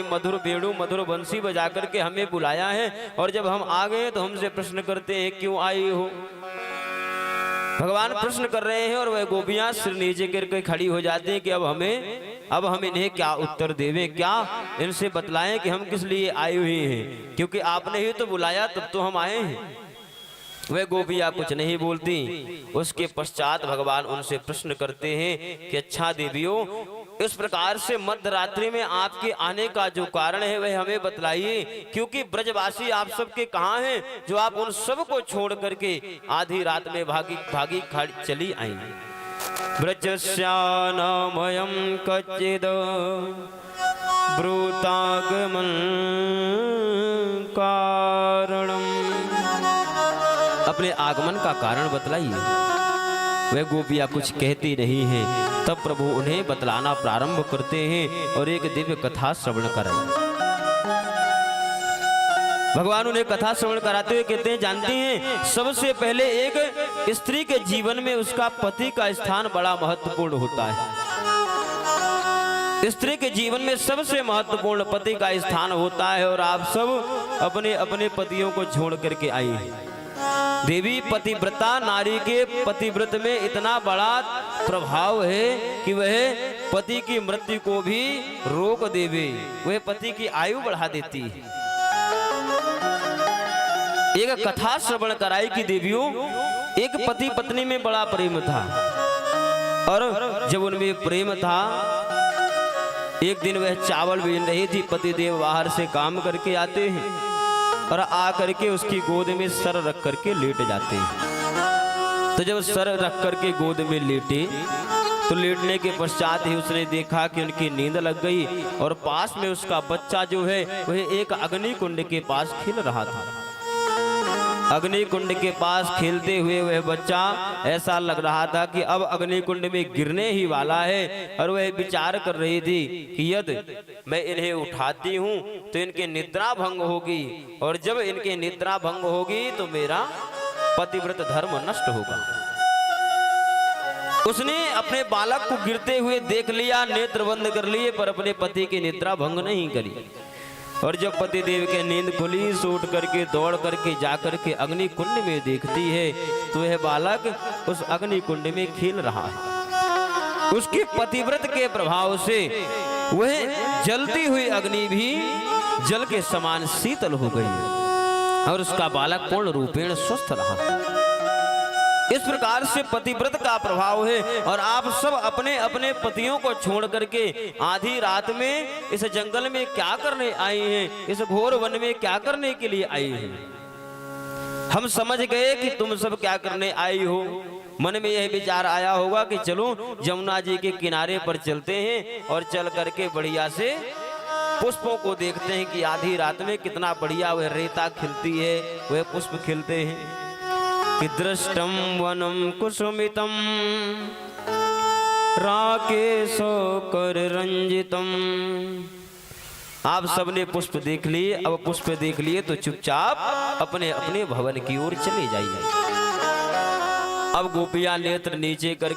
मधुर बेड़ू मधुर बंसी बजा करके हमें बुलाया है और जब हम आ गए तो हमसे प्रश्न करते हैं क्यों आई हो। भगवान प्रश्न कर रहे हैं और वह गोपियां सिर नीचे करके खड़ी हो जाती हैं कि अब हम इन्हें क्या उत्तर देवें, क्या इनसे बतलाएं कि हम किस लिए आए हुए हैं, क्योंकि आपने ही तो बुलाया तब तो हम आए हैं। वह गोपियां कुछ नहीं बोलती। उसके पश्चात भगवान उनसे प्रश्न करते हैं कि अच्छा देवियों, इस प्रकार से मध्य रात्रि में आपके आने का जो कारण है वह हमें बतलाइए, क्योंकि ब्रजवासी आप सबके कहाँ हैं जो आप उन सब को छोड़ करके आधी रात में भागी चली आई। ब्रजस्यानामयं कच्चिद ब्रूतागमन कारणम, अपने आगमन का कारण बतलाइए। वह गोपियां कुछ कहती नहीं हैं। तब प्रभु उन्हें बतलाना प्रारंभ करते हैं और एक दिव्य कथा श्रवण कराई। भगवान उन्हें कथा श्रवण कराते हुए कहते हैं, जानती हैं सबसे पहले एक स्त्री के जीवन में उसका पति का स्थान बड़ा महत्वपूर्ण होता है। स्त्री के जीवन में सबसे महत्वपूर्ण पति का स्थान होता है और आप सब अपने अपने पतियों को छोड़ करके आई हैं। देवी पतिव्रता नारी के पतिव्रत में इतना बड़ा प्रभाव है कि वह पति की मृत्यु को भी रोक देवे, वह पति की आयु बढ़ा देती है। एक कथा श्रवण कराई कि देवियों, एक पति पत्नी में बड़ा प्रेम था और जब उनमें प्रेम था, एक दिन वह चावल बीन रही थी। पतिदेव बाहर से काम करके आते हैं और आकर के उसकी गोद में सर रख करके लेट जाते हैं। तो जब सर रख करके गोद में लेटे तो लेटने के पश्चात ही उसने देखा कि उनकी नींद लग गई और पास में उसका बच्चा जो है वह एक अग्नि कुंड के पास खेल रहा था। अग्नि कुंड के पास खेलते हुए वह बच्चा ऐसा लग रहा था कि अब अग्नि कुंड में गिरने ही वाला है और वह विचार कर रही थी कि यदि मैं इन्हें उठाती हूँ तो इनके निद्रा भंग होगी और जब इनके निद्रा भंग होगी तो मेरा पतिव्रत धर्म नष्ट होगा। उसने अपने बालक को गिरते हुए देख लिया, नेत्र बंद कर लिए, पर अपने पति की निद्रा भंग नहीं करी। और जब पतिदेव के नींद खुली, सूट करके दौड़ करके जाकर के अग्नि कुंड में देखती है तो वह बालक उस अग्नि कुंड में खेल रहा है। उसके पतिव्रत के प्रभाव से वह जलती हुई अग्नि भी जल के समान शीतल हो गई और उसका बालक पूर्ण रूपेण स्वस्थ रहा। इस प्रकार से पतिव्रत का प्रभाव है और आप सब अपने अपने पतियों को छोड़ करके आधी रात में इस जंगल में क्या करने आई हैं, इस घोर वन में क्या करने के लिए आई हैं। हम समझ गए कि तुम सब क्या करने आई हो। मन में यह विचार आया होगा कि चलो जमुना जी के किनारे पर चलते हैं और चल करके बढ़िया से पुष्पों को देखते हैं कि आधी रात में कितना बढ़िया वह रेता खिलती है, वह पुष्प खिलते हैं। कि दृष्टम वनम कुसुमितम राकेशो कर रंजितम। आप सबने पुष्प देख लिए। अब पुष्प देख लिए तो चुपचाप अपने अपने भवन की ओर चले जाइए। अब गोपियां नेत्र नीचे कर